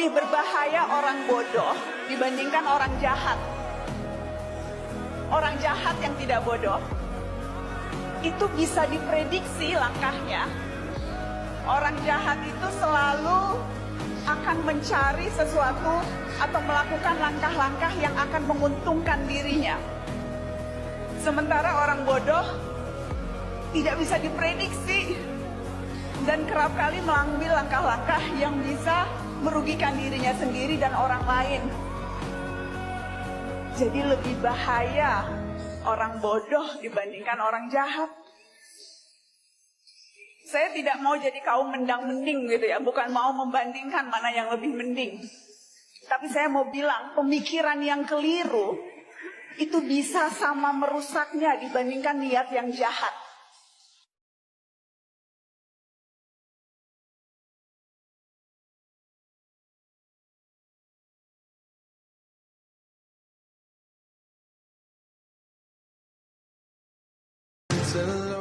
Lebih berbahaya orang bodoh dibandingkan orang jahat. Orang jahat yang tidak bodoh itu bisa diprediksi langkahnya. Orang jahat itu selalu akan mencari sesuatu atau melakukan langkah-langkah yang akan menguntungkan dirinya. Sementara orang bodoh tidak bisa diprediksi dan kerap kali mengambil langkah-langkah yang bisa merugikan dirinya sendiri dan orang lain. Jadi lebih bahaya orang bodoh dibandingkan orang jahat. Saya tidak mau jadi kaum mendang-mending gitu ya, bukan mau membandingkan mana yang lebih mending. Tapi saya mau bilang, pemikiran yang keliru itu bisa sama merusaknya dibandingkan niat yang jahat. It's a